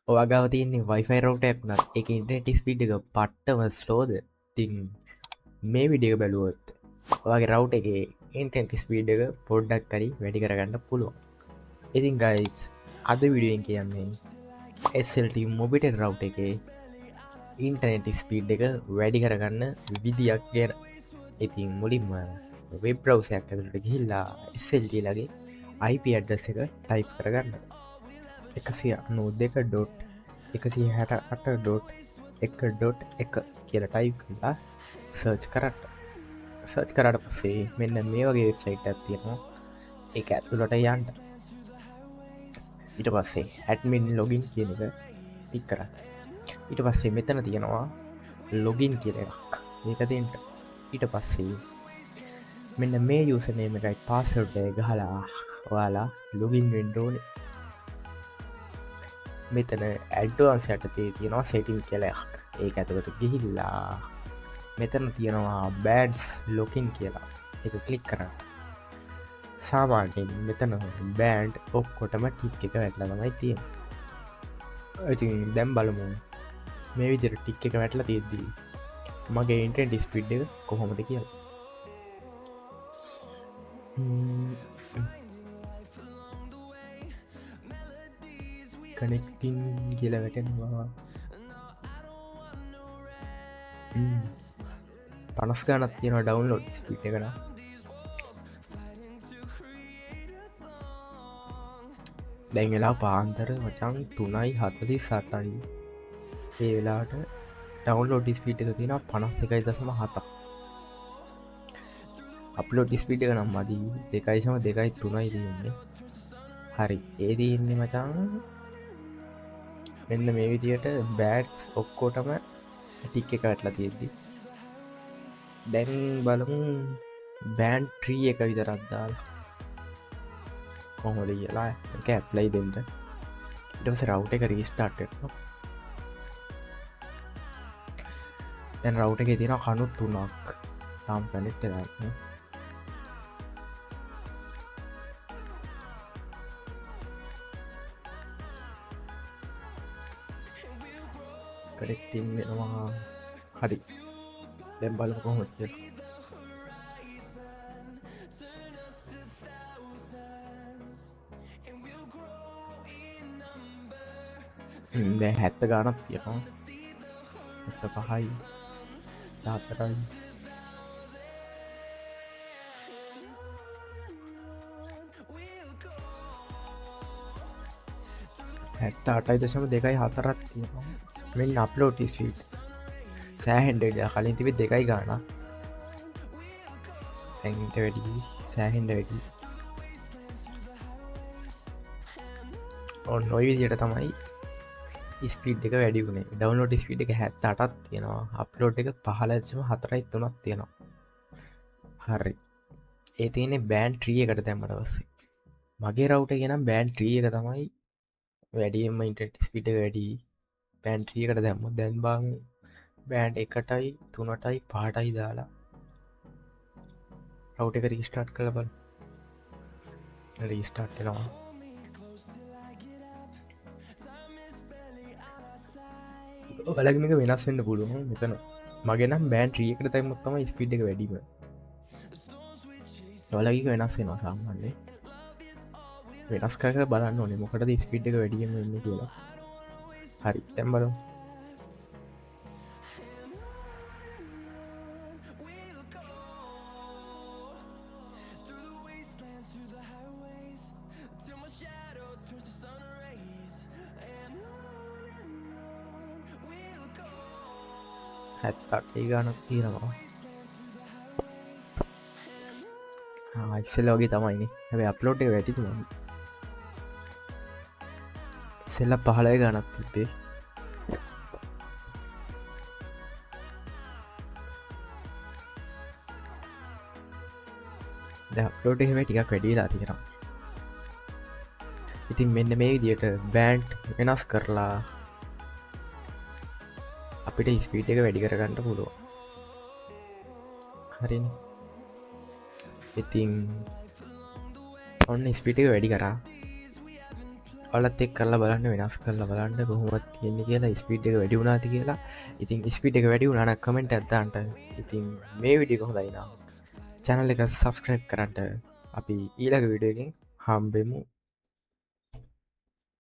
ඔයාගාව තියන්නේ වයිෆයි රවටයක් වුණත් එක ඉන්ටනෙට් ස්පීඩ් එක පට්ටම ස්ලෝද තින් මේ විඩිය බැලුවොත් ඔයාගේ රව් එක ඉන්ටෙන්ට් ස්පීඩ් එක පොඩ්ඩක් කරි වැඩි කරගන්න පුළුවන්. ඉතින් ගයිස් අද විඩියෙන් කියන්නේ SLT මොබිට රව් එකේ ඉන්ටනෙට් ස්පීඩ් එක වැඩි කරගන්න විදියක් ගැන. ඉතින් මුලින්ම වෙබ් බ්‍රවුසයක් ඇතුළට ගිහිල්ලා SLT ලගේ IP ඇඩ්‍රස් එක ටයිප් කරගන්න. 192.168.1.1 කියලා ටයිප් කරලා සර්ච් කරන්න. සර්ච් කරාට පස්සේ මෙන්න මේ වගේ වෙබ්සයිට් එකක් තියෙනවා. ඒක ඇතුළට යන්න. ඊට පස්සේ ඇඩ්මින් ලොගින් කියන එක ටික් කරන්න. ඊට පස්සේ මෙතන තියෙනවා ලොගින් කියලා එකක්. ඒක දෙන්න. ඊට පස්සේ මෙන්න මේ යූසර් නේම් එකයි පාස්වර්ඩ් එක ගහලා ඔයාලා ලොගින් වෙන්න ඕනේ. මෙතන ඇඩ්වාන්ස් යටතේ තියෙනවා සෙටින් කියලා එකක්. ඒක ඇතුළට ගිහිල්ලා මෙතන තියෙනවා බෑඩ්ස් ලොකින් කියලා. ඒක ක්ලික් කරන්න. සාමාන්‍යයෙන් මෙතන බෑන්ඩ් ඔක්කොටම ටික් එක වැටලා තමයි තියෙන්නේ. ඉතින් දැන් බලමු මේ විදිහට ටික් එක වැටලා තියෙද්දි මගේ ඉන්ටර්නෙට් ස්පීඩ් එක කොහොමද කියලා. කනෙක්ටින් කියලා වැටෙනවා. 50 ගානක් තියෙනවා ඩවුන්ලෝඩ් ස්පීඩ් එක නම්. දැන් වෙලා පාන්දර මචං 3:48යි. ඒ වෙලාවට ඩවුන්ලෝඩ් ස්පීඩ් එක තියෙනවා 51.7. අප්ලෝඩ් ස්පීඩ් එක නම් මදි 2.2.3යි තියෙන්නේ. හරි ඒ තියෙන්නේ මචං මෙන්න මේ විදියට බෑඩ්ස් ඔක්කොටම ටික් එක වැටලා තියෙද්දි දැන් බලමු බෑන්ඩ් ට්‍රී එක විතරක් දාලා කොහොමද කියලා ඒක ඇප්ලයි දෙන්න. ඊට පස්සේ රවුටර් එක රීස්ටාර්ට් කරනවා. දැන් රවුටර් එකේ තියෙනවා කණු 3ක් තාම කනෙක්ට් වෙලා නැහැ. කනෙක්ටින් වෙනවා. හරි දැන් බලමු කොහොමද කියලා. දැන් 70 ගානක් තියෙනවා. 75යි 4යි. හැත්ත 8.2.4ක් තියෙනවා. මෙන්න අප්ලෝඩ් ස්පීඩ් සෑහෙන්න කලින් තිබෙ 2 ගානක්. දැන් ඊට වැඩි සෑහෙන්න වැඩි. ඔන්න ඔය විදිහට තමයි ස්පීඩ් එක වැඩි වුණේ. ඩවුන්ලෝඩ් ස්පීඩ් එක 78ක් තියෙනවා. අප්ලෝඩ් එක 15.4.3ක් තියෙනවා. හරි ඒ තියෙන්නේ බෑන්ඩ් ට්‍රී එකට දැම්මට පස්සේ. මගේ රවුටර් එක නම් බෑන්ඩ් ට්‍රී එක තමයි වැඩියෙන්ම ඉන්ටර්නෙට් ස්පීඩ් එක වැඩි. බෑන්ඩ් ට්‍රී එකට දැම්මොත් දැන් බං බෑන්ඩ් 1ටයි 3ටයි 5ටයි දාලා රවුටර් එක රීස්ටාර්ට් කරලා බලන්න. රීස්ටාර්ට් වෙනවා. ඔයාලගේ මේක වෙනස් වෙන්න පුළුවන්. මෙතන මගේ නම් බෑන්ඩ් ට්‍රී එකට දැම්මොත් තමයි ස්පීඩ් එක වැඩිම. ඔයාලගේ වෙනස් වෙනවා සාමාන්‍යයෙන්. වෙනස් කර බලන්න ඕනේ මොකටද ස්පීඩ් එක වැඩියෙන් වෙන්නේ කියලා. හරි දැන් බලමු. ඒ ගානක් තියෙනවා. ඉස්සෙල්ලා වගේ තමයිනේ. හැබැයි අප්ලෝඩ් එක වැඩි තුනයි. ඉස්සෙල්ලා 15 ගානක් තිබ්බේ. දැන් අප්ලෝඩ් එක හැබැයි ටිකක් වැඩි වෙලා තියෙනවා. ඉතින් මෙන්න මේ විදියට බෑන්ඩ් වෙනස් කරලා අපිට ස්පීඩ් එක වැඩි කරගන්න පුළුවන්. හරිනේ. ඉතින් ඔන්න ස්පීඩ් එක වැඩි කරා. ඔලත් එක් කරලා බලන්න වෙනස් කරලා බලන්න කොහොමත් තියෙන්නේ කියලා ස්පීඩ් එක වැඩි වුණාති කියලා. ඉතින් ස්පීඩ් එක වැඩි වුණාන කමෙන්ට් ඇත්දාන්ට. ඉතින් මේ විඩියෝ හොඳයි නම් channel එක subscribe කරන්න. අපි ඊළඟ වීඩියෝ එකෙන් හම්බෙමු.